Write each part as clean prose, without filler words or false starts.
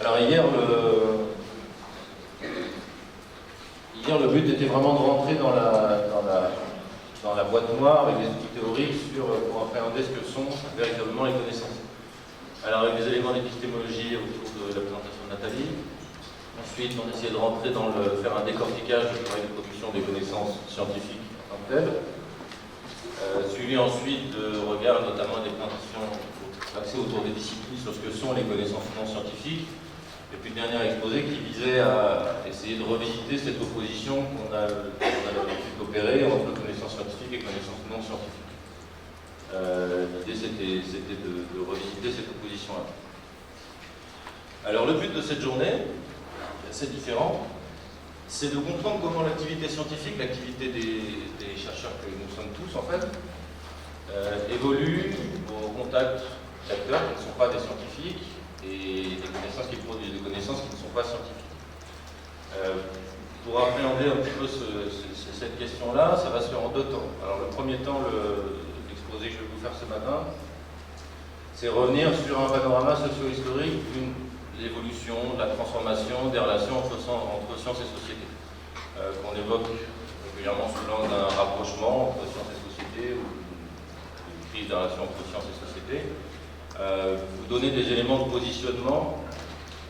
Alors hier, le but était vraiment de rentrer dans la boîte noire avec des outils théoriques pour appréhender ce que sont véritablement les connaissances. Alors avec des éléments d'épistémologie autour de la présentation de Nathalie. Ensuite, on essayait de rentrer faire un décortiquage du travail de production des connaissances scientifiques en tant que telles. Suivi ensuite de regards, notamment des présentations axées autour des disciplines sur ce que sont les connaissances non scientifiques. Et puis le dernier exposé qui visait à essayer de revisiter cette opposition qu'on a l'habitude d'opérer entre connaissances scientifiques et connaissances non scientifiques. L'idée c'était de revisiter cette opposition-là. Alors le but de cette journée, c'est assez différent, c'est de comprendre comment l'activité scientifique, l'activité des chercheurs que nous sommes tous en fait, évolue au contact d'acteurs qui ne sont pas des scientifiques et des connaissances qu'ils produisent, des connaissances qui ne sont pas scientifiques. Pour appréhender un petit peu cette question-là, ça va se faire en deux temps. Alors le premier temps, l'exposé que je vais vous faire ce matin, c'est revenir sur un panorama socio-historique de l'évolution, de la transformation des relations entre sciences et société, qu'on évoque régulièrement sous l'angle d'un rapprochement entre sciences et société ou une crise des relations entre sciences et société. Vous donner des éléments de positionnement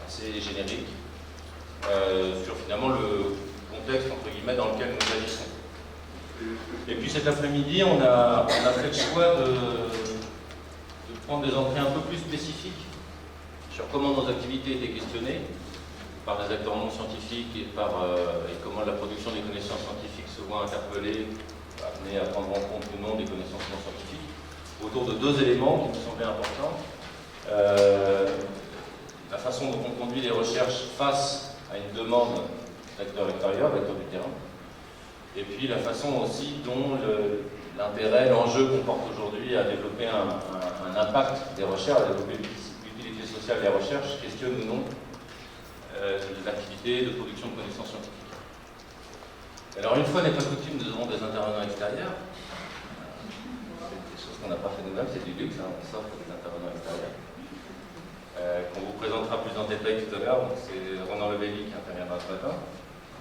assez génériques sur finalement le contexte entre guillemets dans lequel nous agissons. Et puis cet après-midi, on a fait le choix de prendre des entrées un peu plus spécifiques sur comment nos activités étaient questionnées par des acteurs non scientifiques et comment la production des connaissances scientifiques se voit interpellée, amenée à prendre en compte ou non des connaissances non scientifiques, autour de deux éléments qui me semblaient importants. La façon dont on conduit les recherches face à une demande d'acteurs extérieurs, d'acteurs du terrain, et puis la façon aussi dont l'intérêt, l'enjeu qu'on porte aujourd'hui à développer un impact des recherches, à développer l'utilité sociale des recherches, questionne ou non l'activité de production de connaissances scientifiques. Alors une fois n'est pas coutume, nous aurons des intervenants extérieurs. On n'a pas fait nous-mêmes, c'est du luxe, on sort des intervenants extérieurs. Qu'on vous présentera plus en détail tout à l'heure. C'est Ronan Levelli qui interviendra ce matin,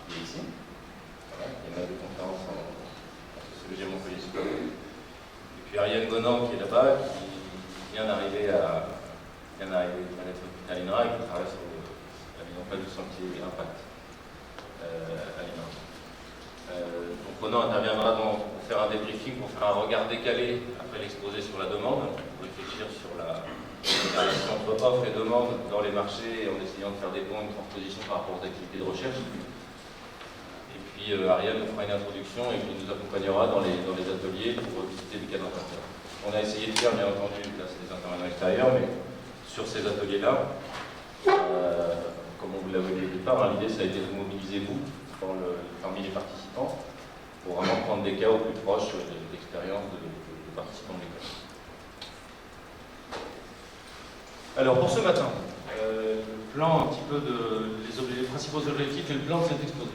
qui est ici. Voilà, qui est maître de conférence en sociologie à Montpellier Supérieur. Et puis Ariane Gonan qui est là-bas, qui vient d'arriver à l'être à l'INRA et qui travaille sur la mise en place du sentier impact à l'INRA. Donc Ronan interviendra pour faire un débriefing, pour faire un regard décalé après l'exposé sur la demande, pour réfléchir sur la relation entre offre et demande dans les marchés en essayant de faire des ponts, une transposition par rapport aux activités de recherche. Et puis Ariane nous fera une introduction et puis nous accompagnera dans les ateliers pour visiter les cas d'intervenants. On a essayé de faire, bien entendu, là c'est des intervenants extérieurs, mais sur ces ateliers-là, comme on vous l'avait dit au départ, l'idée ça a été de mobiliser vous parmi les participants pour vraiment prendre des cas au plus proche de l'expérience de participants de l'école. Alors pour ce matin, le plan un petit peu les principaux objectifs et le plan de cet exposé.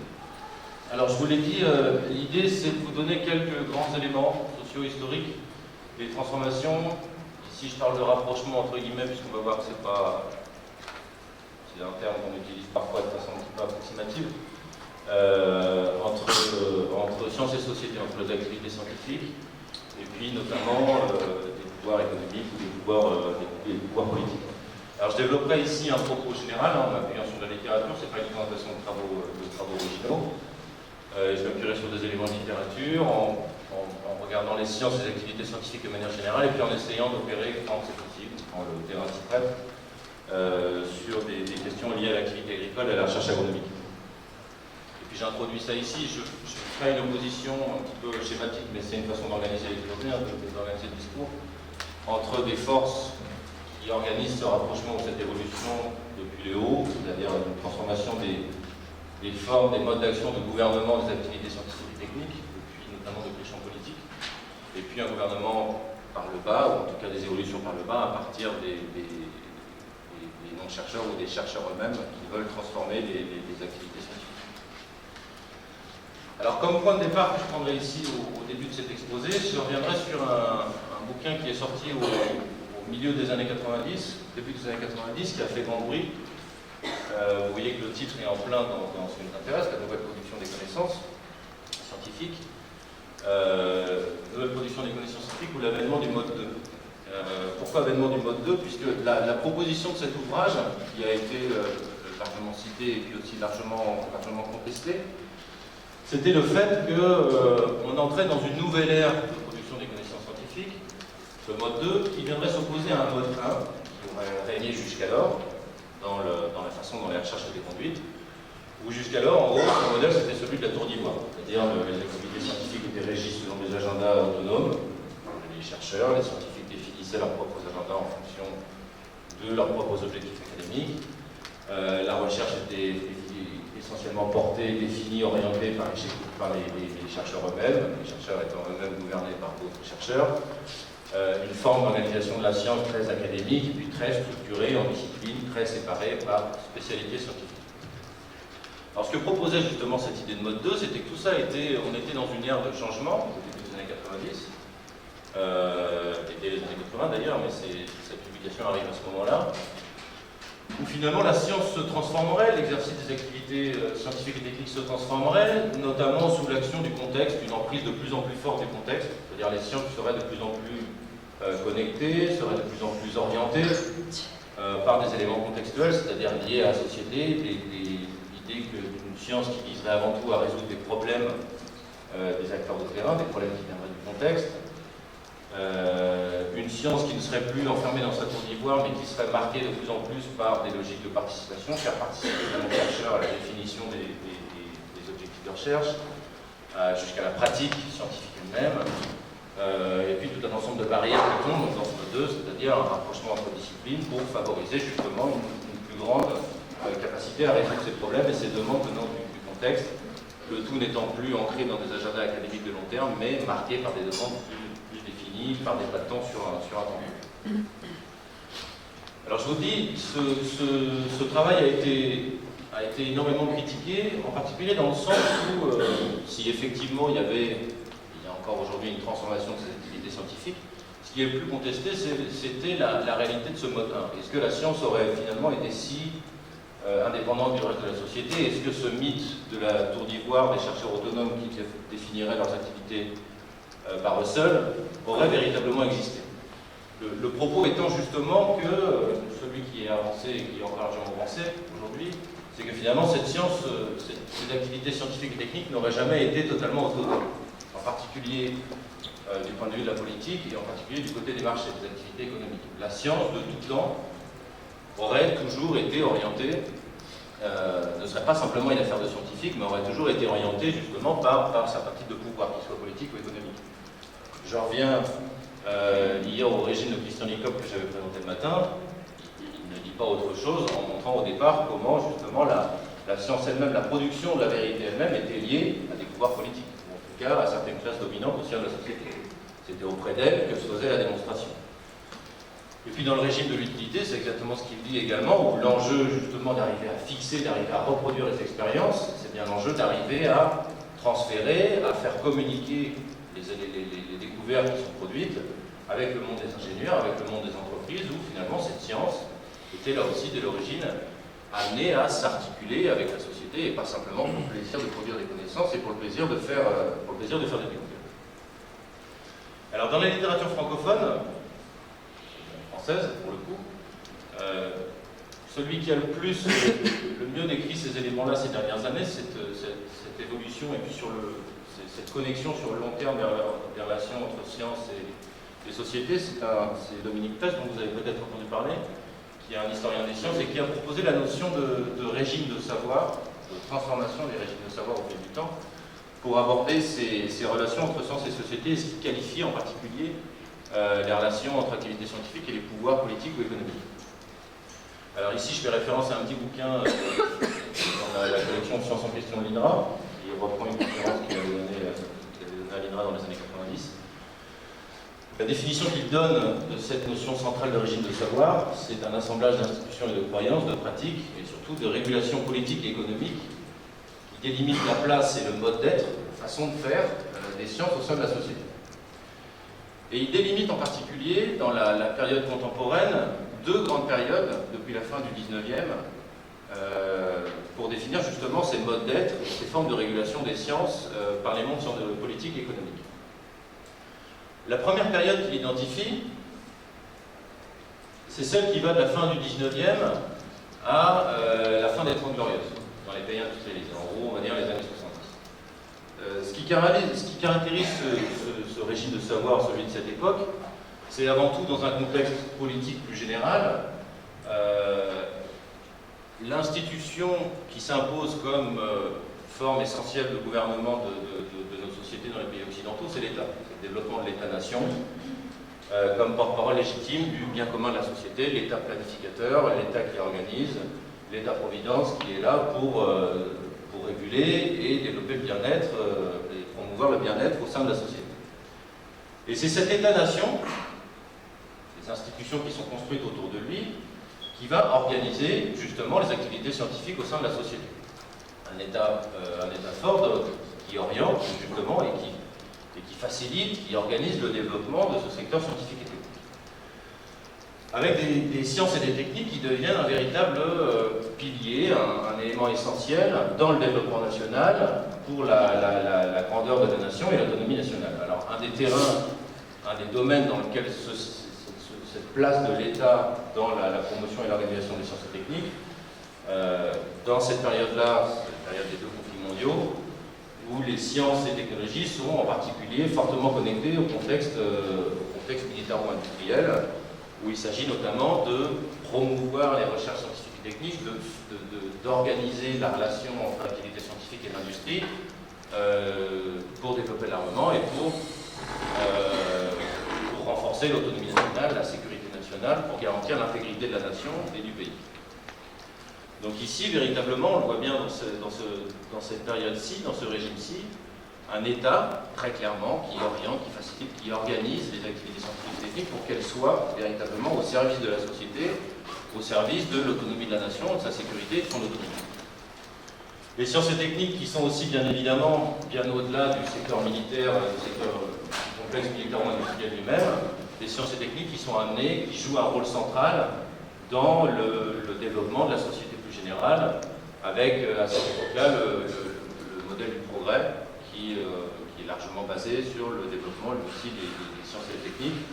Alors je vous l'ai dit, l'idée c'est de vous donner quelques grands éléments socio-historiques des transformations. Ici je parle de rapprochement entre guillemets puisqu'on va voir que c'est un terme qu'on utilise parfois de façon un petit peu approximative. Entre sciences et société, entre les activités scientifiques et puis notamment des pouvoirs économiques ou des pouvoirs politiques. Alors je développerai ici un propos général en m'appuyant sur la littérature, ce n'est pas une présentation de travaux originaux. Je m'appuierai sur des éléments de littérature en regardant les sciences et les activités scientifiques de manière générale et puis en essayant d'opérer quand c'est possible, quand le terrain s'y prête, sur des questions liées à l'activité agricole et à la recherche agronomique. J'introduis ça ici, je ferai une opposition un petit peu schématique, mais c'est une façon d'organiser l'exposé, d'organiser le discours, entre des forces qui organisent ce rapprochement ou cette évolution depuis le haut, c'est-à-dire une transformation des formes, des modes d'action de gouvernement des activités scientifiques et techniques, depuis notamment depuis le champ politique, et puis un gouvernement par le bas, ou en tout cas des évolutions par le bas, à partir des non-chercheurs ou des chercheurs eux-mêmes qui veulent transformer les activités scientifiques. Alors comme point de départ que je prendrai ici au début de cet exposé, je reviendrai sur un bouquin qui est sorti au milieu des années 90, début des années 90, qui a fait grand bruit, vous voyez que le titre est en plein dans ce qui nous intéresse, la nouvelle production des connaissances scientifiques. Nouvelle production des connaissances scientifiques ou l'avènement du mode 2. Pourquoi avènement du mode 2? Puisque la proposition de cet ouvrage, qui a été largement cité et puis aussi largement contesté, c'était le fait qu'on entrait dans une nouvelle ère de production des connaissances scientifiques, ce mode 2, qui viendrait s'opposer à un mode 1, qui aurait régné jusqu'alors, dans la façon dont les recherches étaient conduites, où jusqu'alors, en gros, ce modèle, c'était celui de la tour d'ivoire. C'est-à-dire les activités scientifiques étaient régies selon des agendas autonomes. Les chercheurs, les scientifiques définissaient leurs propres agendas en fonction de leurs propres objectifs académiques. La recherche était essentiellement portée, définie, orientée par les chercheurs eux-mêmes, les chercheurs étant eux-mêmes gouvernés par d'autres chercheurs. Une forme d'organisation de la science très académique, puis très structurée en disciplines, très séparée par spécialité scientifique. Alors ce que proposait justement cette idée de mode 2, c'était que tout ça on était dans une ère de changement, au début des années 90, et dès les années 80 d'ailleurs, mais cette publication arrive à ce moment-là, où finalement la science se transformerait, l'exercice des activités scientifiques et techniques se transformerait, notamment sous l'action du contexte, une emprise de plus en plus forte du contexte, c'est-à-dire les sciences seraient de plus en plus connectées, seraient de plus en plus orientées par des éléments contextuels, c'est-à-dire liés à la société, l'idée qu'une science qui viserait avant tout à résoudre des problèmes des acteurs de terrain, des problèmes qui viendraient du contexte, une science qui ne serait plus enfermée dans sa tour d'ivoire, mais qui serait marquée de plus en plus par des logiques de participation, faire participer les chercheurs à la définition des objectifs de recherche, jusqu'à la pratique scientifique elle-même, et puis tout un ensemble de barrières qui tombent dans ce mode 2, c'est-à-dire un rapprochement entre disciplines pour favoriser justement une plus grande capacité à résoudre ces problèmes et ces demandes venant du contexte, le tout n'étant plus ancré dans des agendas académiques de long terme, mais marqué par des demandes plus définies, par des pas de temps sur un temps. Alors je vous dis, ce travail a été énormément critiqué, en particulier dans le sens où, si effectivement il y a encore aujourd'hui une transformation de ces activités scientifiques, ce qui est le plus contesté, c'était la réalité de ce mode 1. Est-ce que la science aurait finalement été si indépendante du reste de la société? Est-ce que ce mythe de la tour d'ivoire, des chercheurs autonomes qui définiraient leurs activités par eux seuls, aurait véritablement existé? Le propos étant justement que celui qui est avancé et qui est encore largement avancé aujourd'hui, c'est que finalement cette science, ces activités scientifiques et techniques n'auraient jamais été totalement autonomes, en particulier du point de vue de la politique et en particulier du côté des marchés, des activités économiques. La science de tout temps aurait toujours été orientée, ne serait pas simplement une affaire de scientifique, mais aurait toujours été orientée justement par certains types de pouvoirs, qu'ils soient politiques ou économiques. Je reviens hier au régime de Christian Licob que j'avais présenté le matin. Il ne dit pas autre chose en montrant au départ comment justement la science elle-même, la production de la vérité elle-même était liée à des pouvoirs politiques, ou en tout cas à certaines classes dominantes au sein de la société. C'était auprès d'elles que se faisait la démonstration. Et puis dans le régime de l'utilité, c'est exactement ce qu'il dit également, où l'enjeu justement d'arriver à fixer, d'arriver à reproduire les expériences, c'est bien l'enjeu d'arriver à transférer, à faire communiquer les découvertes qui sont produites avec le monde des ingénieurs, avec le monde des entreprises, où finalement cette science était là aussi dès l'origine amenée à s'articuler avec la société, et pas simplement pour le plaisir de produire des connaissances et pour le plaisir de faire des découvertes. Alors dans la littérature francophone, française pour le coup, celui qui a le mieux décrit ces éléments-là ces dernières années, cette évolution et puis cette connexion sur le long terme vers la relation entre science et société, c'est Dominique Pes, dont vous avez peut-être entendu parler, qui est un historien des sciences et qui a proposé la notion de régime de savoir, de transformation des régimes de savoir au fil du temps, pour aborder ces relations entre science et société, et ce qui qualifie en particulier les relations entre activités scientifiques et les pouvoirs politiques ou économiques. Alors ici, je fais référence à un petit bouquin dans la collection de sciences en question de l'INRA, qui reprend une conférence qu'il avait donnée à l'INRA dans les années 90. La définition qu'il donne de cette notion centrale de régime de savoir, c'est un assemblage d'institutions et de croyances, de pratiques, et surtout de régulations politiques et économiques qui délimitent la place et le mode d'être, la façon de faire des sciences au sein de la société. Et il délimite en particulier, dans la période contemporaine, deux grandes périodes, depuis la fin du 19e, pour définir justement ces modes d'être, ces formes de régulation des sciences par les mondes politiques et économiques. La première période qu'il identifie, c'est celle qui va de la fin du 19e à la fin des 30 Glorieuses, dans les pays industrialisés. En gros, on va dire les années 70. Ce qui caractérise ce régime de savoir, celui de cette époque, c'est avant tout, dans un contexte politique plus général, l'institution qui s'impose comme forme essentielle de gouvernement de nos sociétés dans les pays occidentaux, c'est l'État. C'est le développement de l'État-nation comme porte-parole légitime du bien commun de la société, l'État planificateur, l'État qui organise, l'État-providence qui est là pour réguler et développer le bien-être et promouvoir le bien-être au sein de la société. Et c'est cet État-nation, les institutions qui sont construites autour de lui, qui va organiser justement les activités scientifiques au sein de la société. Un État fort qui oriente justement et qui facilite, qui organise le développement de ce secteur scientifique et technique. Avec des sciences et des techniques qui deviennent un véritable pilier, un élément essentiel dans le développement national pour la grandeur de la nation et l'autonomie nationale. Alors un des terrains, un des domaines dans lequel cette place de l'État dans la promotion et l'organisation des sciences et techniques, dans cette période-là, cette période des deux conflits mondiaux, où les sciences et technologies sont en particulier fortement connectées au contexte militaro-industriel, où il s'agit notamment de promouvoir les recherches scientifiques et techniques, d'organiser la relation entre l'activité scientifique et l'industrie pour développer l'armement et pour renforcer l'autonomie nationale, la sécurité nationale, pour garantir l'intégrité de la nation et du pays. Donc ici, véritablement, on le voit bien dans cette période-ci, dans ce régime-ci, un État, très clairement, qui oriente, qui facilite, qui organise les activités scientifiques et techniques pour qu'elles soient véritablement au service de la société, au service de l'autonomie de la nation, de sa sécurité et de son autonomie. Les sciences et techniques qui sont aussi, bien évidemment, bien au-delà du secteur militaire, du secteur complexe militaro-industriel lui-même, les sciences et techniques qui sont amenées, qui jouent un rôle central dans le développement de la société générale, avec à cette époque-là le modèle du progrès qui est largement basé sur le développement aussi des sciences et des techniques,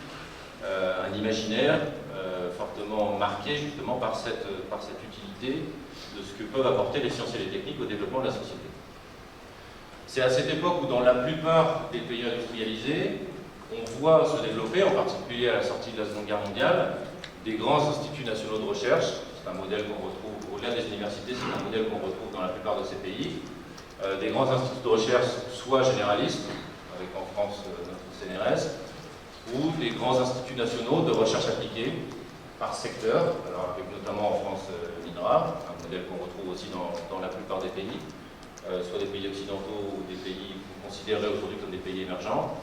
un imaginaire fortement marqué justement par cette utilité de ce que peuvent apporter les sciences et les techniques au développement de la société. C'est à cette époque où dans la plupart des pays industrialisés, on voit se développer, en particulier à la sortie de la Seconde Guerre mondiale, des grands instituts nationaux de recherche. C'est un modèle qu'on retrouve au-delà des universités, c'est un modèle qu'on retrouve dans la plupart de ces pays. Des grands instituts de recherche, soit généralistes, avec en France notre CNRS, ou des grands instituts nationaux de recherche appliquée par secteur, alors avec notamment en France l'INRA, un modèle qu'on retrouve aussi dans la plupart des pays, soit des pays occidentaux ou des pays considérés aujourd'hui comme des pays émergents.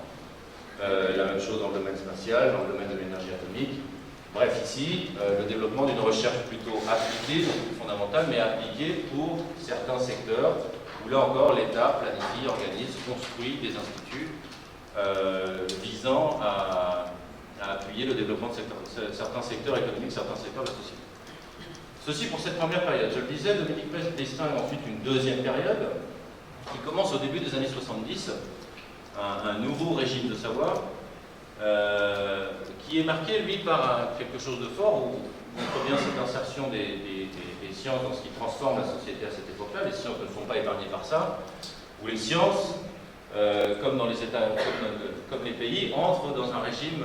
La même chose dans le domaine spatial, dans le domaine de l'énergie atomique. Bref, ici, le développement d'une recherche plutôt appliquée, donc plus fondamentale, mais appliquée pour certains secteurs, où là encore l'État planifie, organise, construit des instituts visant à appuyer le développement de certains secteurs économiques, certains secteurs de la société. Ceci pour cette première période. Je le disais, Dominique Pech distingue ensuite une deuxième période qui commence au début des années 70, un nouveau régime de savoir, qui est marqué, lui, par quelque chose de fort, où on voit bien cette insertion des sciences dans ce qui transforme la société à cette époque-là. Les sciences ne sont pas épargnées par ça, où les sciences, comme dans les États, comme les pays, entrent dans un régime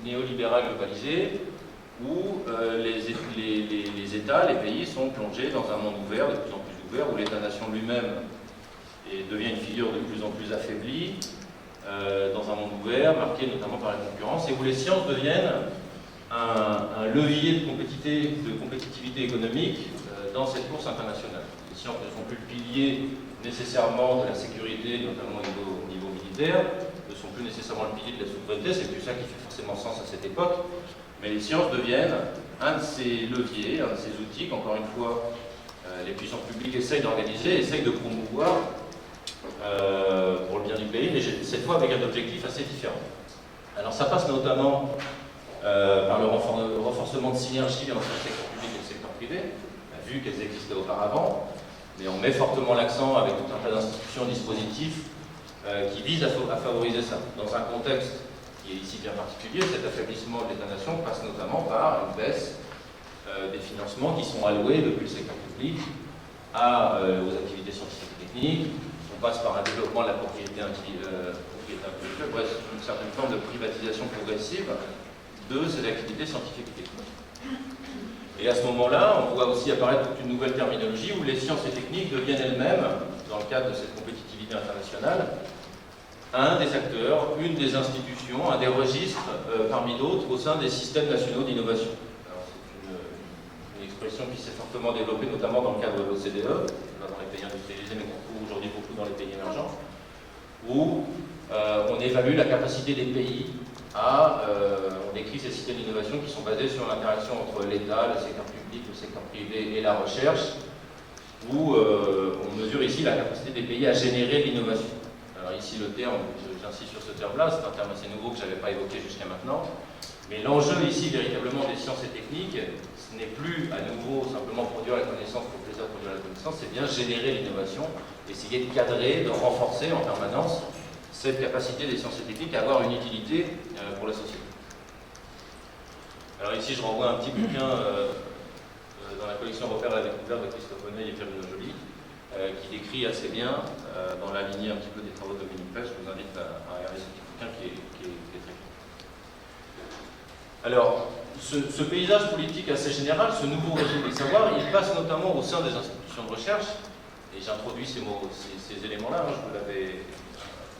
néolibéral globalisé, où les États, les pays sont plongés dans un monde ouvert, de plus en plus ouvert, où l'État-nation lui-même devient une figure de plus en plus affaiblie, dans un monde ouvert, marqué notamment par la concurrence, et où les sciences deviennent un levier de compétitivité économique dans cette course internationale. Les sciences ne sont plus le pilier nécessairement de la sécurité, notamment au niveau militaire, ne sont plus nécessairement le pilier de la souveraineté, c'est plus ça qui fait forcément sens à cette époque, mais les sciences deviennent un de ces leviers, un de ces outils qu'encore une fois les puissances publiques essayent d'organiser, essayent de promouvoir pour le bien du pays, mais cette fois avec un objectif assez différent. Alors ça passe notamment par le renforcement de synergie entre le secteur public et le secteur privé. On a vu vu qu'elles existaient auparavant, mais on met fortement l'accent avec tout un tas d'institutions, dispositifs qui visent à favoriser ça. Dans un contexte qui est ici bien particulier, cet affaiblissement de l'État-nation passe notamment par une baisse des financements qui sont alloués depuis le secteur public aux activités scientifiques et techniques. On passe par un développement de la propriété intellectuelle, bref, une certaine forme de privatisation progressive de ces activités scientifiques et techniques. Et à ce moment-là, on voit aussi apparaître toute une nouvelle terminologie où les sciences et techniques deviennent elles-mêmes, dans le cadre de cette compétitivité internationale, un des acteurs, une des institutions, un des registres parmi d'autres au sein des systèmes nationaux d'innovation. C'est une expression qui s'est fortement développée, notamment dans le cadre de l'OCDE, dans les pays industrialisés, mais qu'on trouve aujourd'hui beaucoup dans les pays émergents, où on évalue la capacité des pays on décrit ces systèmes d'innovation qui sont basés sur l'interaction entre l'État, le secteur public, le secteur privé et la recherche, où on mesure ici la capacité des pays à générer l'innovation. Alors ici le terme, j'insiste sur ce terme-là, c'est un terme assez nouveau que je n'avais pas évoqué jusqu'à maintenant, mais l'enjeu ici véritablement des sciences et techniques, ce n'est plus à nouveau simplement produire la connaissance pour le plaisir de produire la connaissance, c'est bien générer l'innovation, essayer de cadrer, de renforcer en permanence cette capacité des sciences et techniques à avoir une utilité pour la société. Alors ici je renvoie un petit bouquin dans la collection Repères à la découverte de Christophe Bonnet et Pierre Joly, qui décrit assez bien, dans la lignée un petit peu des travaux de Dominique Pech, je vous invite à regarder ce petit bouquin qui est très clair. Alors, ce paysage politique assez général, ce nouveau régime des savoirs, il passe notamment au sein des institutions de recherche, et j'introduis ces éléments-là, je vous l'avais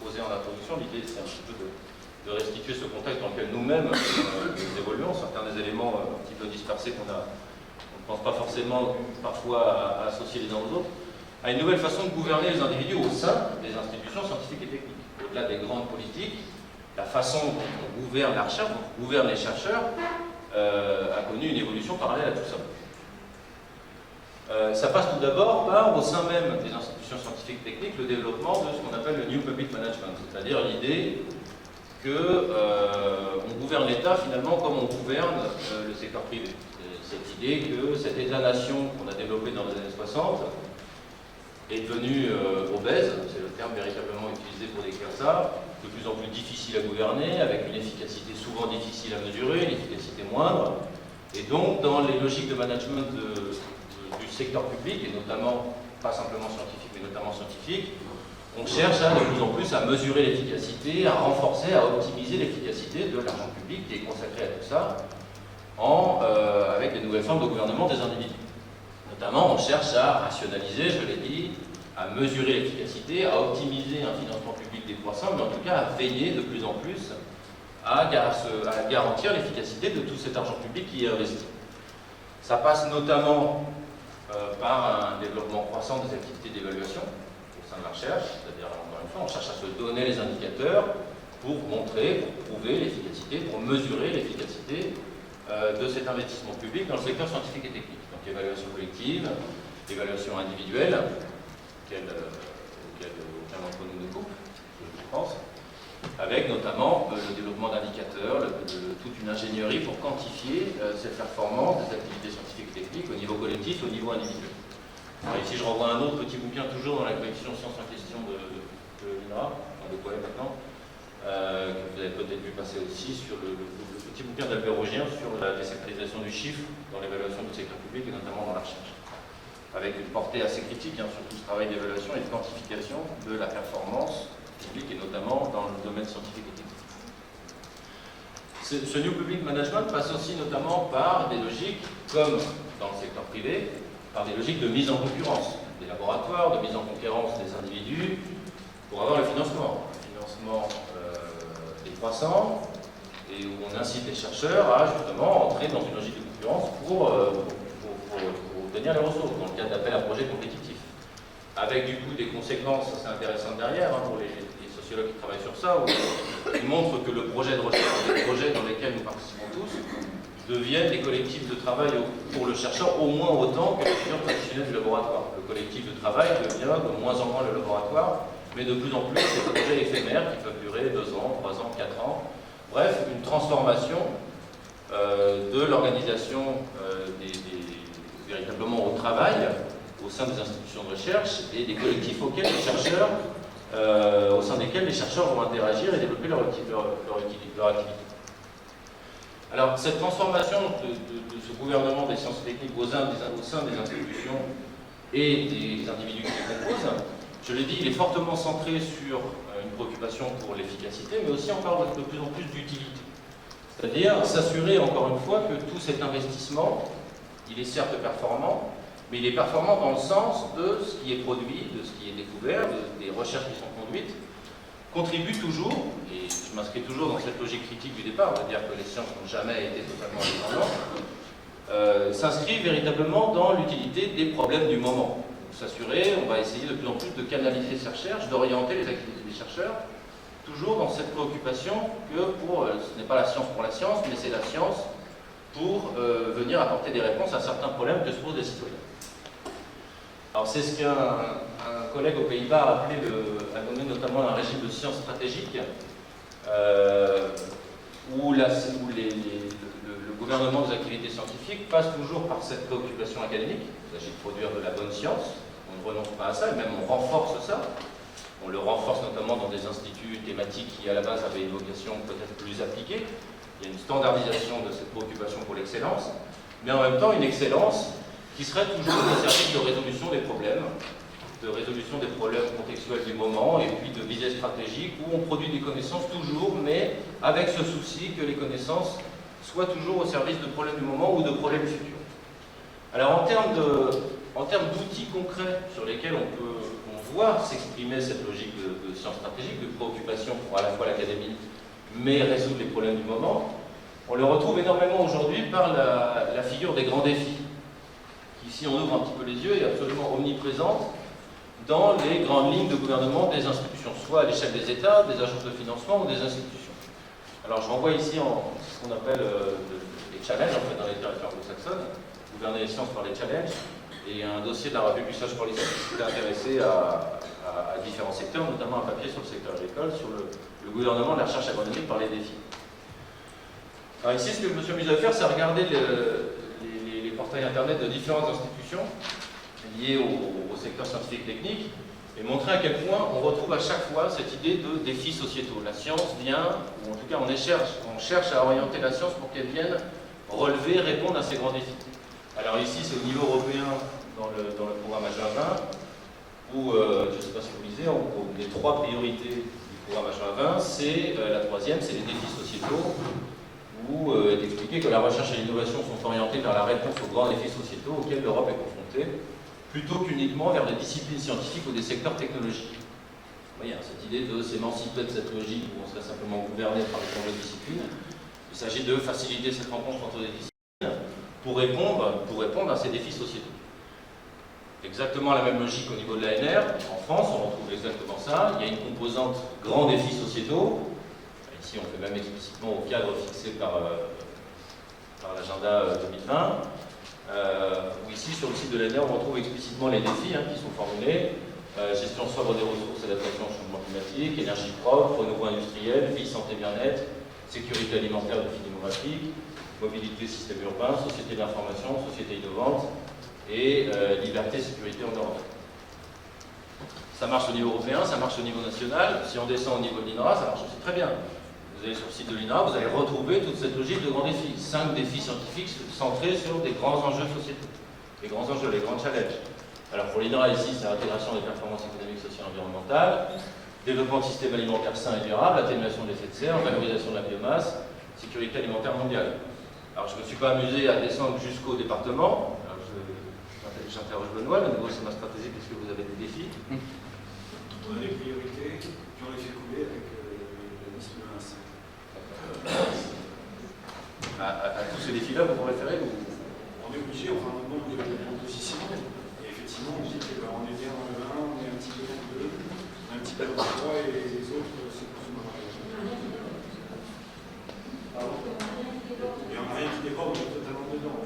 posé en introduction, l'idée c'est un petit peu de restituer ce contexte dans lequel nous-mêmes nous évoluons, certains des éléments un petit peu dispersés qu'on ne pense pas forcément parfois à associer les uns aux autres, à une nouvelle façon de gouverner les individus au sein des institutions scientifiques et techniques. Au-delà des grandes politiques, la façon dont on gouverne la recherche, dont on gouverne les chercheurs, a connu une évolution parallèle à tout ça. Ça passe tout d'abord par, au sein même des institutions scientifiques et techniques, le développement de ce qu'on appelle le New Public Management, c'est-à-dire l'idée qu'on gouverne l'État finalement comme on gouverne le secteur privé. Cette idée que cet État-nation qu'on a développé dans les années 60 est devenu obèse, c'est le terme véritablement utilisé pour décrire ça, de plus en plus difficile à gouverner, avec une efficacité souvent difficile à mesurer, une efficacité moindre, et donc dans les logiques de management du secteur public, et notamment, pas simplement scientifique, mais notamment scientifique, on cherche de plus en plus à mesurer l'efficacité, à renforcer, à optimiser l'efficacité de l'argent public qui est consacré à tout ça, avec des nouvelles formes de gouvernement des individus. Notamment, on cherche à rationaliser, je l'ai dit, à mesurer l'efficacité, à optimiser un financement public décroissant, mais en tout cas à veiller de plus en plus à garantir l'efficacité de tout cet argent public qui est investi. Ça passe notamment par un développement croissant des activités d'évaluation au sein de la recherche, c'est-à-dire, encore une fois, on cherche à se donner les indicateurs pour montrer, pour prouver l'efficacité, pour mesurer l'efficacité de cet investissement public dans le secteur scientifique et technique. Donc évaluation collective, évaluation individuelle, auquel aucun d'entre nous ne coupe, je pense, avec notamment le développement d'indicateurs, toute une ingénierie pour quantifier cette performance des activités scientifiques et techniques au niveau collectif, au niveau individuel. Alors ici, je renvoie un autre petit bouquin, toujours dans la collection Sciences en question de l'INRA, de quoi maintenant, que vous avez peut-être vu passer aussi, sur le petit bouquin d'Albert Rougien sur la désacralisation du chiffre dans l'évaluation du secteur public et notamment dans la recherche, avec une portée assez critique sur tout ce travail d'évaluation et de quantification de la performance publique et notamment dans le domaine scientifique et technique. Ce New Public Management passe aussi notamment par des logiques, comme dans le secteur privé, par des logiques de mise en concurrence des laboratoires, de mise en concurrence des individus pour avoir le financement décroissant et où on incite les chercheurs à justement entrer dans une logique de concurrence pour obtenir les ressources dans le cadre d'appels à projets compétitifs. Avec du coup des conséquences assez intéressantes derrière pour les sociologues qui travaillent sur ça, où ils montrent que le projet de recherche, les projets dans lesquels nous participons tous, deviennent des collectifs de travail pour le chercheur au moins autant que les figures traditionnelles du laboratoire. Le collectif de travail devient de moins en moins le laboratoire, mais de plus en plus des projets éphémères qui peuvent durer 2 ans, 3 ans, 4 ans. Bref, une transformation de l'organisation véritablement au travail, au sein des institutions de recherche et des collectifs auxquels les chercheurs, au sein desquels les chercheurs vont interagir et développer leur activité. Alors, cette transformation de ce gouvernement des sciences techniques au sein des institutions et des individus qui les composent, je l'ai dit, il est fortement centré sur une préoccupation pour l'efficacité, mais aussi encore de plus en plus d'utilité. C'est-à-dire s'assurer, encore une fois, que tout cet investissement, il est certes performant, mais il est performant dans le sens de ce qui est produit, de ce qui est découvert, des recherches qui sont conduites, contribue toujours, et je m'inscris toujours dans cette logique critique du départ, on va dire que les sciences n'ont jamais été totalement indépendantes, s'inscrit véritablement dans l'utilité des problèmes du moment. Pour s'assurer, on va essayer de plus en plus de canaliser ces recherches, d'orienter les activités des chercheurs, toujours dans cette préoccupation que ce n'est pas la science pour la science, mais c'est la science pour venir apporter des réponses à certains problèmes que se posent les citoyens. Alors c'est ce qu'un collègue aux Pays-Bas a nommé notamment un régime de sciences stratégiques, où le gouvernement des activités scientifiques passe toujours par cette préoccupation académique. Il s'agit de produire de la bonne science, on ne renonce pas à ça, et même on renforce ça. On le renforce notamment dans des instituts thématiques qui à la base avaient une vocation peut-être plus appliquée. Il y a une standardisation de cette préoccupation pour l'excellence, mais en même temps une excellence qui serait toujours au service de résolution des problèmes contextuels du moment, et puis de visée stratégique, où on produit des connaissances toujours, mais avec ce souci que les connaissances soient toujours au service de problèmes du moment ou de problèmes futurs. Alors en termes d'outils concrets sur lesquels on voit s'exprimer cette logique de science stratégique, de préoccupation pour à la fois l'académie, mais résoudre les problèmes du moment, on le retrouve énormément aujourd'hui par la figure des grands défis, qui, si on ouvre un petit peu les yeux, est absolument omniprésente dans les grandes lignes de gouvernement des institutions, soit à l'échelle des États, des agences de financement ou des institutions. Alors je renvoie ici ce qu'on appelle les challenges, en fait, dans les territoires anglo-saxonnes, gouverner les sciences par les challenges, et un dossier de la revue Research Policy qui s'est intéressé à différents secteurs, notamment un papier sur le secteur agricole, sur le gouvernement de la recherche agronomique par les défis. Alors ici, ce que je me suis amusé à faire, c'est regarder les portails internet de différentes institutions liées au secteur scientifique technique, et montrer à quel point on retrouve à chaque fois cette idée de défis sociétaux. La science vient, ou en tout cas on cherche à orienter la science pour qu'elle vienne relever, répondre à ces grands défis. Alors ici, c'est au niveau européen, dans le programme H20, où, je ne sais pas si vous lisez, les trois priorités du programme H20, c'est la troisième, c'est les défis sociétaux, où est expliqué que la recherche et l'innovation sont orientées vers la réponse aux grands défis sociétaux auxquels l'Europe est confrontée, plutôt qu'uniquement vers des disciplines scientifiques ou des secteurs technologiques. Vous voyez, cette idée de s'émanciper de cette logique où on serait simplement gouverné par les grandes disciplines. Il s'agit de faciliter cette rencontre entre les disciplines pour répondre à ces défis sociétaux. Exactement la même logique au niveau de l'ANR. En France, on retrouve exactement ça. Il y a une composante grands défis sociétaux. Ici, on fait même explicitement au cadre fixé par l'agenda 2020. Ou ici, sur le site de l'ANR, on retrouve explicitement les défis qui sont formulés. Gestion sobre des ressources, adaptation au changement climatique, énergie propre, renouveau industriel, vie, santé, bien-être, sécurité alimentaire, défi démographique, mobilité, système urbain, société d'information, société innovante et liberté, sécurité en Europe. Ça marche au niveau européen, ça marche au niveau national. Si on descend au niveau de l'INRA, ça marche aussi très bien. Vous allez sur le site de l'INRA, vous allez retrouver toute cette logique de grands défis. 5 défis scientifiques centrés sur des grands enjeux sociétaux. Les grands enjeux, les grands challenges. Alors pour l'INRA ici, c'est l'intégration des performances économiques, sociales et environnementales, développement de systèmes alimentaires sains et durables, atténuation de l'effet de serre, valorisation de la biomasse, sécurité alimentaire mondiale. Alors je ne me suis pas amusé à descendre jusqu'au département. J'interroge Benoît, mais de nouveau c'est ma stratégie puisque vous avez des défis. On a des priorités, puis on les fait couler avec le liste 1 à 5. À tous ces défis-là, vous vous référez ou... On est obligé, enfin, on demande de propositions, et effectivement, on dit qu'on est bien dans le 1, on est un petit peu dans le 2, on est un petit peu dans le 3, et les autres, c'est plus ou moins. Il y en a rien qui déborde, on est totalement dedans.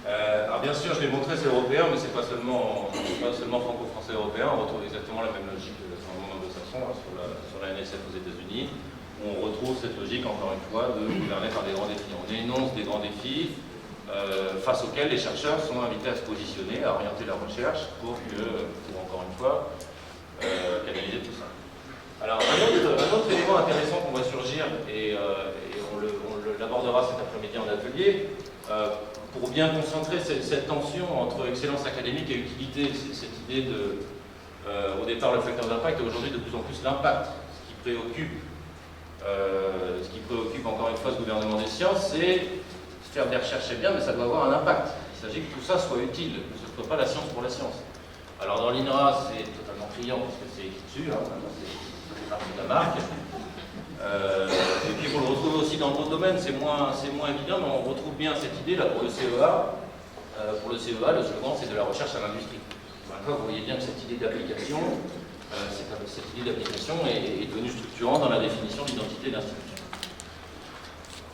Alors bien sûr, je l'ai montré, c'est européen, mais c'est pas seulement franco-français européen, on retrouve exactement la même logique dans le monde anglo-saxon, sur la NSF aux États-Unis, où on retrouve cette logique, encore une fois, de gouverner par des grands défis. On énonce des grands défis face auxquels les chercheurs sont invités à se positionner, à orienter leur recherche pour encore une fois, canaliser tout ça. Alors, un autre élément intéressant qu'on voit surgir, et on l'abordera cet après-midi en atelier, pour bien concentrer cette tension entre excellence académique et utilité, cette idée de, au départ, le facteur d'impact, et aujourd'hui de plus en plus l'impact, ce qui préoccupe encore une fois ce gouvernement des sciences, c'est faire des recherches, c'est bien, mais ça doit avoir un impact. Il s'agit que tout ça soit utile, que ce ne soit pas la science pour la science. Alors dans l'INRA, c'est totalement criant, parce que c'est écrit dessus, hein, c'est partie de la marque. Et puis vous le retrouvez aussi dans d'autres domaines, c'est moins évident, mais on retrouve bien cette idée là pour le CEA. Pour le CEA, le slogan c'est de la recherche à l'industrie. Vous voyez bien que cette idée d'application, est devenue structurante dans la définition d'identité d'institution.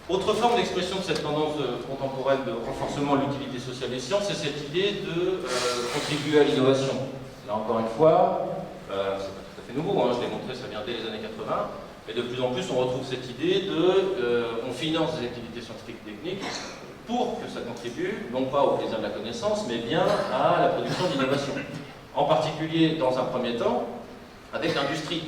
Autre forme d'expression de cette tendance contemporaine de renforcement de l'utilité sociale des sciences, c'est cette idée de contribuer à l'innovation. Là encore une fois, c'est pas tout à fait nouveau, hein, je l'ai montré, ça vient dès les années 80. Mais de plus en plus, on retrouve cette idée de on finance des activités scientifiques et techniques pour que ça contribue, non pas au plaisir de la connaissance, mais bien à la production d'innovation. En particulier, dans un premier temps, avec l'industrie.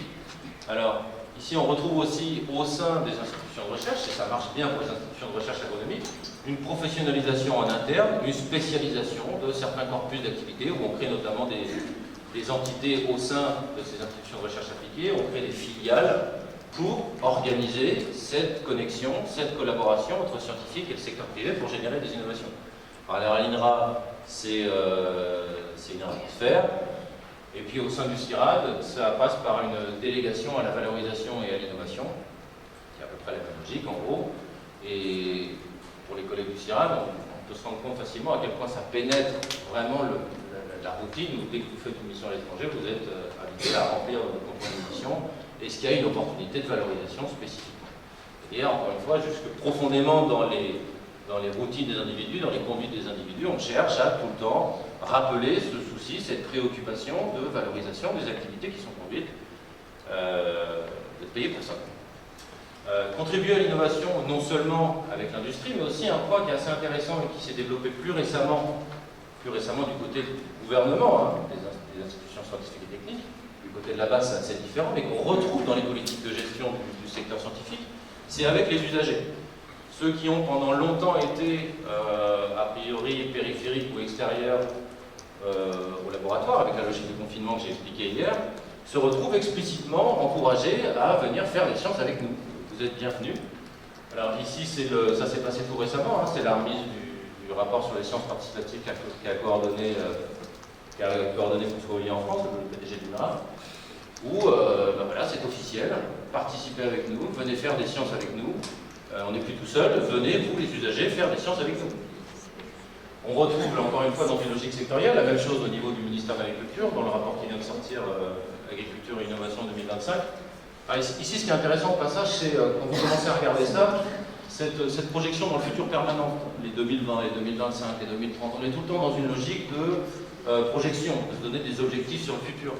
Alors, ici, on retrouve aussi au sein des institutions de recherche, et ça marche bien pour les institutions de recherche agronomique, une professionnalisation en interne, une spécialisation de certains corpus d'activités, où on crée notamment des entités au sein de ces institutions de recherche appliquées, on crée des filiales pour organiser cette connexion, cette collaboration entre scientifiques et le secteur privé pour générer des innovations. Alors à l'INRA, c'est une transfert, et puis au sein du CIRAD, ça passe par une délégation à la valorisation et à l'innovation, qui est à peu près la même logique en gros, et pour les collègues du CIRAD, on peut se rendre compte facilement à quel point ça pénètre vraiment la routine, où dès que vous faites une mission à l'étranger, vous êtes invité à remplir votre contrôle de mission. Est-ce qu'il y a une opportunité de valorisation spécifiquement? Et encore une fois, jusque profondément dans les routines des individus, dans les conduites des individus, on cherche à tout le temps rappeler ce souci, cette préoccupation de valorisation des activités qui sont conduites, d'être payé pour ça. Contribuer à l'innovation, non seulement avec l'industrie, mais aussi un point qui est assez intéressant et qui s'est développé plus récemment du côté du gouvernement, hein, des institutions scientifiques et techniques. Du côté de la base, c'est assez différent, mais qu'on retrouve dans les politiques de gestion du secteur scientifique, c'est avec les usagers. Ceux qui ont pendant longtemps été, a priori, périphériques ou extérieurs au laboratoire, avec la logique de confinement que j'ai expliquée hier, se retrouvent explicitement encouragés à venir faire des sciences avec nous. Vous êtes bienvenus. Alors ici, ça s'est passé tout récemment, hein, c'est la remise du rapport sur les sciences participatives qu'a coordonné François Ollier en France, le PDG du NRA, où voilà, c'est officiel, participez avec nous, venez faire des sciences avec nous, on n'est plus tout seul, venez, vous les usagers, faire des sciences avec nous. On retrouve, là, encore une fois, dans une logique sectorielle, la même chose au niveau du ministère de l'Agriculture, dans le rapport qui vient de sortir, Agriculture et Innovation 2025. Alors, ici, ce qui est intéressant au passage, c'est, quand vous commencez à regarder ça, cette projection dans le futur permanent, les 2020, les 2025, les 2030, on est tout le temps dans une logique de projection, de se donner des objectifs sur le futur.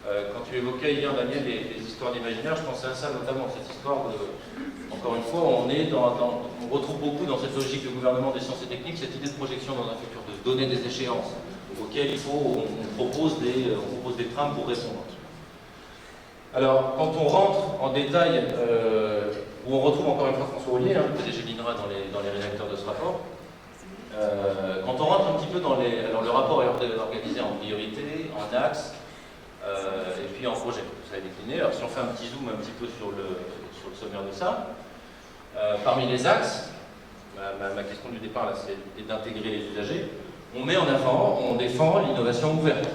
Quand tu évoquais hier, Daniel, les histoires d'imaginaire, je pensais à ça notamment, cette histoire de... Encore une fois, on retrouve beaucoup dans cette logique de gouvernement des sciences et techniques cette idée de projection dans un futur, de se donner des échéances auxquelles on propose des trames pour répondre. Alors, quand on rentre en détail, où on retrouve encore une fois François Ollier, le PDG de l'INRA dans les rédacteurs de ce rapport, quand on rentre un petit peu dans les... Alors, le rapport est organisé en priorité, en axe, et puis en projet. Ça est décliné. Alors, si on fait un petit zoom un petit peu sur le sommaire de ça, parmi les axes, ma question du départ, là, c'est d'intégrer les usagers. On met en avant, on défend l'innovation ouverte,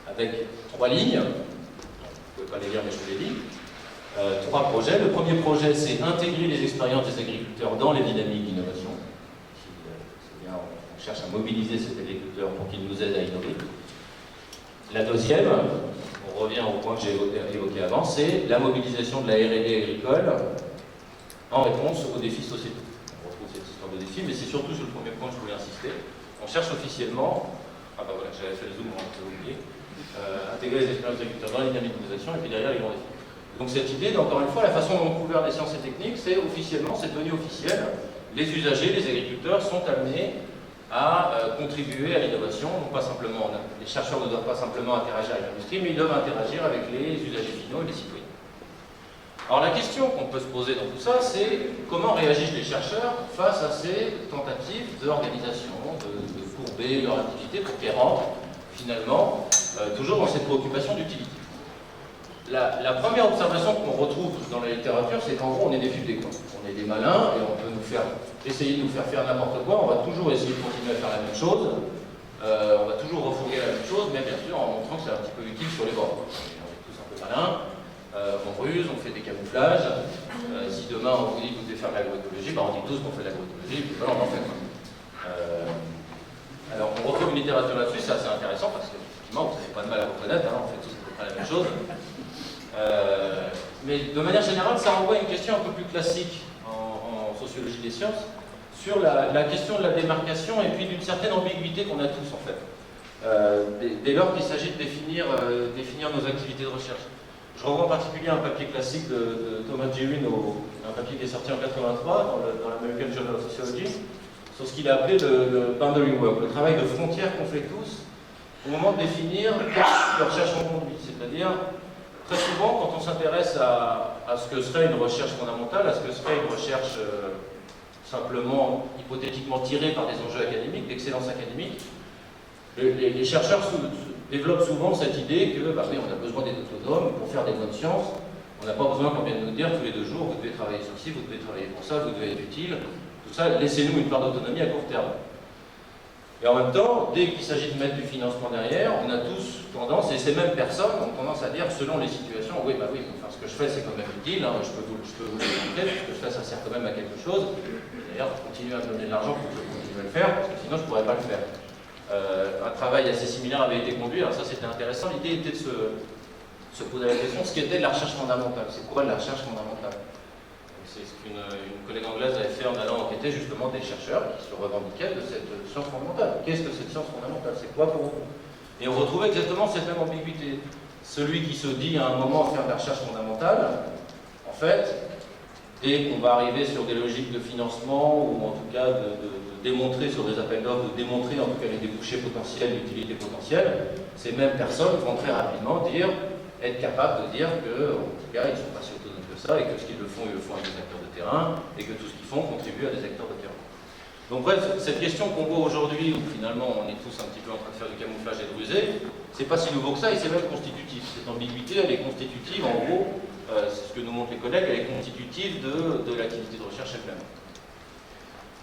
avec 3 lignes. Vous ne pouvez pas les lire, mais je vous les lis. 3 projets. Le premier projet, c'est intégrer les expériences des agriculteurs dans les dynamiques d'innovation. On cherche à mobiliser ces agriculteurs pour qu'ils nous aident à innover. La deuxième, on revient au point que j'ai évoqué avant, c'est la mobilisation de la R&D agricole en réponse aux défis sociétaux. On retrouve cette histoire de défis, mais c'est surtout sur le premier point que je voulais insister. On cherche officiellement, voilà, j'avais fait le zoom, on peut oublier, intégrer les expériences agriculteurs dans les dynamiques d'innovation et puis derrière les grands défis. Donc cette idée, encore une fois, la façon dont on gouverne les sciences et techniques, c'est officiellement, c'est devenu officiel. Les usagers, les agriculteurs sont amenés à contribuer à l'innovation. Donc pas simplement, les chercheurs ne doivent pas simplement interagir avec l'industrie, mais ils doivent interagir avec les usagers finaux et les citoyens. Alors la question qu'on peut se poser dans tout ça, c'est comment réagissent les chercheurs face à ces tentatives d'organisation, de courber leur activité pour qu'elles rentrent finalement toujours dans cette préoccupation d'utilité. La première observation qu'on retrouve dans la littérature, c'est qu'en gros on est des fils d'écran. On est des malins et on peut essayer de nous faire n'importe quoi, on va toujours essayer de continuer à faire la même chose, on va toujours refourguer la même chose, mais bien sûr en montrant que c'est un petit peu utile sur les bords. On est tous un peu malins. On ruse, on fait des camouflages. Si demain on vous dit que vous devez faire de l'agroécologie, on dit tous qu'on fait de l'agroécologie, et puis voilà, on en fait. Alors on retrouve une littérature là-dessus, c'est assez intéressant parce qu'effectivement, vous n'avez pas de mal à reconnaître, on fait tous à peu près la même chose. Mais de manière générale, ça renvoie à une question un peu plus classique en sociologie des sciences, sur la question de la démarcation et puis d'une certaine ambiguïté qu'on a tous en fait. Dès lors qu'il s'agit de définir nos activités de recherche. Je renvoie en particulier un papier classique de Thomas Jewin, un papier qui est sorti en 83 dans l'American Journal of Sociology, sur ce qu'il a appelé le boundary work, le travail de frontière qu'on fait tous au moment de définir quelle recherche on conduit. C'est-à-dire, très souvent, quand on s'intéresse à ce que serait une recherche fondamentale, à ce que serait une recherche simplement hypothétiquement tirée par des enjeux académiques, d'excellence académique, les chercheurs développent souvent cette idée que, oui, on a besoin d'être autonome pour faire des bonnes sciences. On n'a pas besoin qu'on vienne nous dire tous les 2 jours, vous devez travailler sur ci, vous devez travailler pour ça, vous devez être utile. Tout ça, laissez-nous une part d'autonomie à court terme. Et en même temps, dès qu'il s'agit de mettre du financement derrière, on a tous tendance, et ces mêmes personnes ont tendance à dire, selon les situations, oui, enfin, ce que je fais, c'est quand même utile, je peux vous le montrer, ce que je fais, ça sert quand même à quelque chose. D'ailleurs, continuez à me donner de l'argent pour que je continue à le faire, parce que sinon, je ne pourrais pas le faire. Un travail assez similaire avait été conduit, alors ça c'était intéressant, l'idée était de se poser la question, ce qu'était la recherche fondamentale, c'est quoi la recherche fondamentale? C'est ce qu'une collègue anglaise avait fait en allant enquêter justement des chercheurs qui se revendiquaient de cette science fondamentale. Qu'est-ce que cette science fondamentale? C'est quoi pour vous? Et on retrouvait exactement cette même ambiguïté. Celui qui se dit à un moment faire de la recherche fondamentale, en fait, dès qu'on va arriver sur des logiques de financement, ou en tout cas de démontrer sur des appels d'offres, de démontrer en tout cas les débouchés potentiels, l'utilité potentielle, ces mêmes personnes vont très rapidement être capables de dire que, en tout cas, ils ne sont pas si autonomes que ça, et que ce qu'ils le font, ils le font avec des acteurs de terrain, et que tout ce qu'ils font contribue à des acteurs de terrain. Donc bref, cette question qu'on voit aujourd'hui, où finalement on est tous un petit peu en train de faire du camouflage et de ruser, c'est pas si nouveau que ça, et c'est même constitutif. Cette ambiguïté, elle est constitutive, en gros, c'est ce que nous montrent les collègues, elle est constitutive de l'activité de recherche elle-même.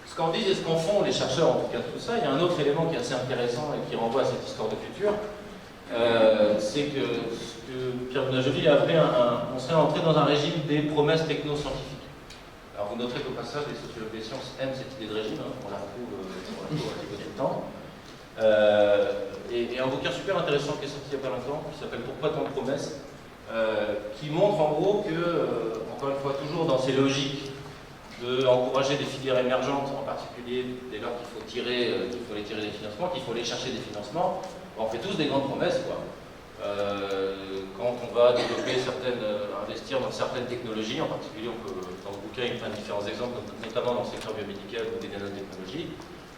Ce qu'en disent et ce qu'en font les chercheurs, en tout cas tout ça, il y a un autre élément qui est assez intéressant et qui renvoie à cette histoire de futur, c'est que ce que Pierre Bounat-Joly a appelé on serait entré dans un régime des promesses technoscientifiques. Alors vous noterez qu'au passage, les sociologues des sciences aiment cette idée de régime, on la retrouve un petit peu tout le temps. Et un bouquin super intéressant qui est sorti il n'y a pas longtemps, qui s'appelle Pourquoi tant de promesses, qui montre en gros que, encore une fois, toujours dans ces logiques d'encourager des filières émergentes, en particulier dès lors qu'il faut les tirer des financements, qu'il faut aller chercher des financements, on fait tous des grandes promesses, quoi. Quand on va développer investir dans certaines technologies, en particulier dans le bouquin il prend différents exemples, notamment dans le secteur biomédical ou des nanotechnologies,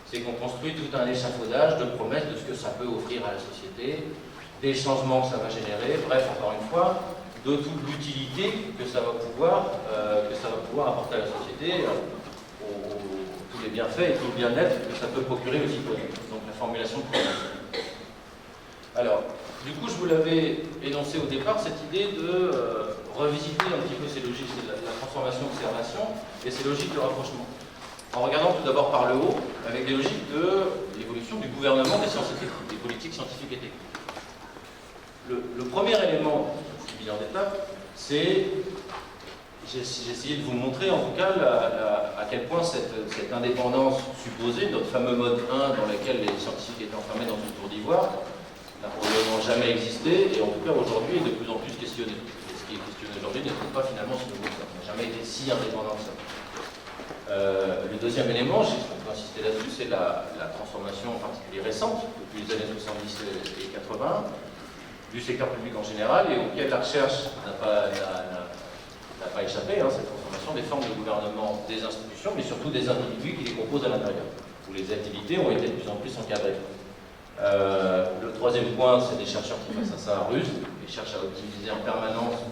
c'est qu'on construit tout un échafaudage de promesses de ce que ça peut offrir à la société, des changements que ça va générer, bref, encore une fois, de toute l'utilité que ça va pouvoir apporter à la société, tous les bienfaits et tout le bien-être que ça peut procurer aux citoyens. Donc la formulation de promesses. Alors, du coup, je vous l'avais énoncé au départ, cette idée de revisiter un petit peu ces logiques de la transformation-observation et ces logiques de rapprochement. En regardant tout d'abord par le haut, avec des logiques de l'évolution du gouvernement des sciences et techniques, des politiques scientifiques et techniques. Le premier élément du bilan d'étape, c'est, j'ai essayé de vous montrer en tout cas à quel point cette indépendance supposée, notre fameux mode 1 dans lequel les scientifiques étaient enfermés dans une tour d'ivoire, n'a probablement jamais existé et en tout cas aujourd'hui est de plus en plus questionné. Et ce qui est questionné aujourd'hui n'est pas finalement si nouveau que ça. On n'a jamais été si indépendant que ça. Le deuxième élément, je peux insister là-dessus, c'est la transformation en particulier récente, depuis les années 70 et 80, du secteur public en général et auquel la recherche n'a pas échappé, hein, cette transformation des formes de gouvernement des institutions, mais surtout des individus qui les composent à l'intérieur, où les activités ont été de plus en plus encadrées. Le troisième point, c'est des chercheurs qui face à ça rusent, ils cherchent à optimiser en permanence,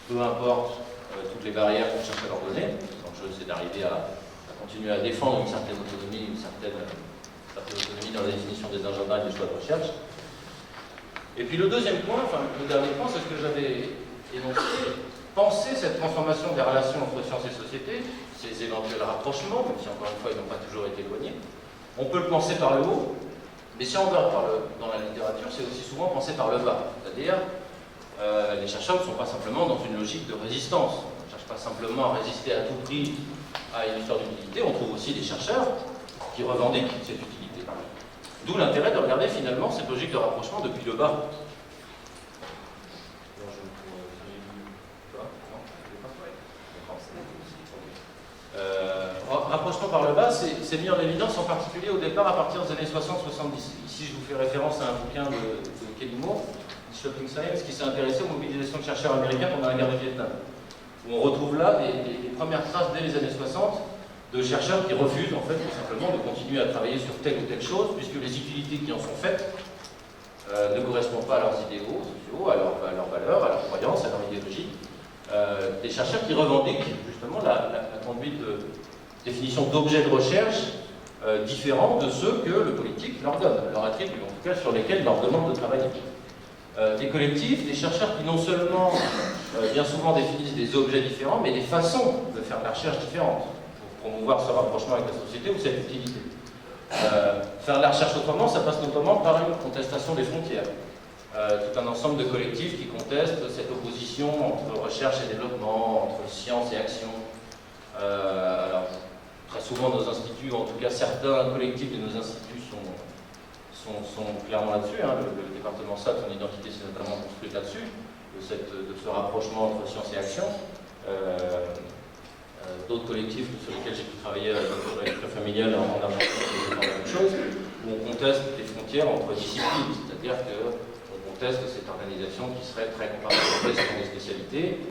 peu importe toutes les barrières qu'on cherche à leur donner. L'enjeu, c'est d'arriver à continuer à défendre une certaine autonomie, une certaine autonomie dans la définition des agendas et des choix de recherche. Et puis le deuxième point, enfin le dernier point, c'est ce que j'avais énoncé, penser cette transformation des relations entre sciences et société, ces éventuels rapprochements, même si encore une fois ils n'ont pas toujours été éloignés. On peut le penser par le haut, mais si on va dans la littérature, c'est aussi souvent pensé par le bas. C'est-à-dire, les chercheurs ne sont pas simplement dans une logique de résistance. On ne cherche pas simplement à résister à tout prix à une histoire d'utilité. On trouve aussi des chercheurs qui revendiquent cette utilité. D'où l'intérêt de regarder finalement cette logique de rapprochement depuis le bas. Rapprochement par le bas, c'est mis en évidence en particulier au départ à partir des années 60-70. Ici, je vous fais référence à un bouquin de Kelly Moore, Disrupting Science, qui s'est intéressé aux mobilisations de chercheurs américains pendant la guerre du Vietnam. Où on retrouve là des premières traces dès les années 60 de chercheurs qui refusent en fait tout simplement de continuer à travailler sur telle ou telle chose, puisque les utilités qui en sont faites ne correspondent pas à leurs idéaux sociaux, à leurs valeurs, à leurs croyances, à leur idéologie. Des chercheurs qui revendiquent justement la conduite de définition d'objets de recherche différents de ceux que le politique leur donne, leur attribue, en tout cas sur lesquels il leur demande de travailler. Des collectifs, des chercheurs qui non seulement bien souvent définissent des objets différents, mais des façons de faire de la recherche différentes, pour promouvoir ce rapprochement avec la société ou cette utilité. Faire de la recherche autrement, ça passe notamment par une contestation des frontières. Tout un ensemble de collectifs qui contestent cette opposition entre recherche et développement, entre science et action. Alors, très souvent nos instituts, en tout cas certains collectifs de nos instituts sont clairement là-dessus. Hein. Le département SAT, son identité s'est notamment construite là-dessus, de ce rapprochement entre science et action. D'autres collectifs sur lesquels j'ai pu travailler dans l'école familiale en Argentine, c'est la même chose, où on conteste les frontières entre disciplines, c'est-à-dire qu'on conteste cette organisation qui serait très compartimentée selon les spécialités,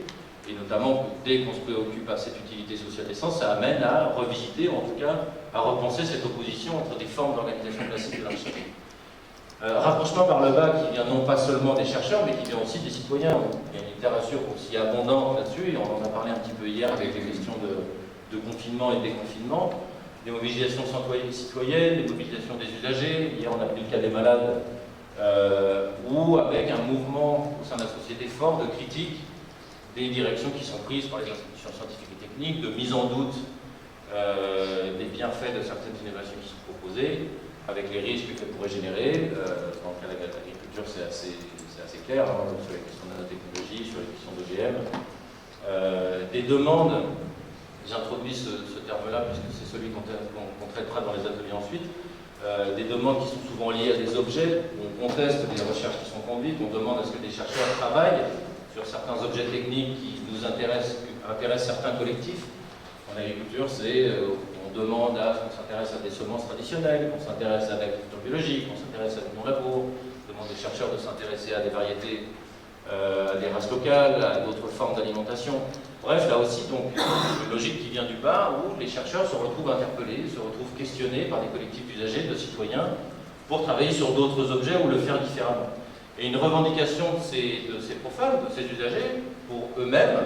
et notamment dès qu'on se préoccupe à cette utilité sociale d'essence, ça amène à revisiter, ou en tout cas à repenser cette opposition entre des formes d'organisation classique de la recherche. Rapprochement par le bas qui vient non pas seulement des chercheurs, mais qui vient aussi des citoyens. Il y a une littérature aussi abondante là-dessus, et on en a parlé un petit peu hier avec les questions de confinement et de déconfinement, des mobilisations citoyennes, des mobilisations des usagers. Hier, on a pris le cas des malades, ou avec un mouvement au sein de la société fort de critique des directions qui sont prises par les institutions scientifiques et techniques, de mise en doute des bienfaits de certaines innovations qui sont proposées, avec les risques qu'elles pourraient générer. Dans le cas de l'agriculture, c'est assez clair, hein, sur les questions de nanotechnologie, sur les questions d'OGM. Des demandes, j'introduis ce terme-là puisque c'est celui qu'on traitera dans les ateliers ensuite, des demandes qui sont souvent liées à des objets, où on conteste des recherches qui sont conduites, on demande à ce que des chercheurs travaillent sur certains objets techniques qui nous intéressent certains collectifs. En agriculture, on demande à ce qu'on s'intéresse à des semences traditionnelles, qu'on s'intéresse à l'agriculture biologique, qu'on s'intéresse à des non-labos, on demande des chercheurs de s'intéresser à des variétés, à des races locales, à d'autres formes d'alimentation. Bref, là aussi, donc, une logique qui vient du bas, où les chercheurs se retrouvent interpellés, se retrouvent questionnés par des collectifs d'usagers, de citoyens, pour travailler sur d'autres objets ou le faire différemment. Et une revendication de ces profanes, de ces usagers, pour eux-mêmes,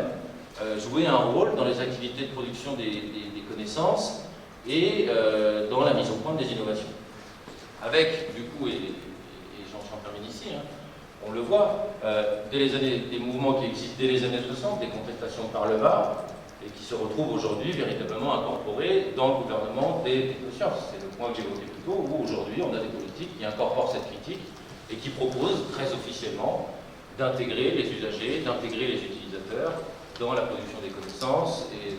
jouer un rôle dans les activités de production des connaissances et dans la mise au point des innovations. Avec, du coup, et j'en termine ici, hein, on le voit, des mouvements qui existent dès les années 60, des contestations par le bas, et qui se retrouvent aujourd'hui véritablement incorporés dans le gouvernement des sciences. C'est le point que j'évoquais plus tôt, où aujourd'hui on a des politiques qui incorporent cette critique et qui proposent très officiellement d'intégrer les usagers, d'intégrer les utilisateurs dans la production des connaissances, et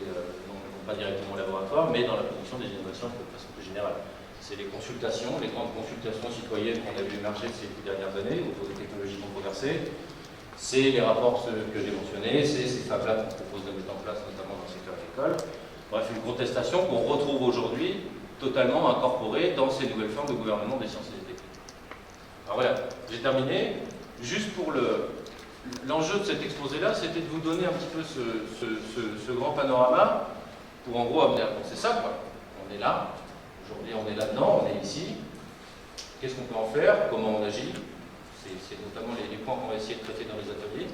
non pas directement au laboratoire, mais dans la production des innovations de façon plus générale. C'est les consultations, les grandes consultations citoyennes qu'on a vu émerger ces dernières années autour des technologies controversées. C'est les rapports que j'ai mentionnés, c'est ces fab-labs qu'on propose de mettre en place, notamment dans le secteur agricole. Bref, une contestation qu'on retrouve aujourd'hui totalement incorporée dans ces nouvelles formes de gouvernement des sciences et des techniques. Alors voilà, j'ai terminé. juste pour l'enjeu de cet exposé-là, c'était de vous donner un petit peu ce grand panorama pour en gros amener à penser ça, quoi. On est là, aujourd'hui on est là-dedans, on est ici. Qu'est-ce qu'on peut en faire? Comment on agit? C'est notamment les points qu'on va essayer de traiter dans les ateliers.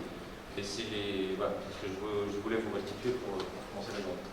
Et c'est voilà, ce que je voulais vous restituer pour commencer la journée.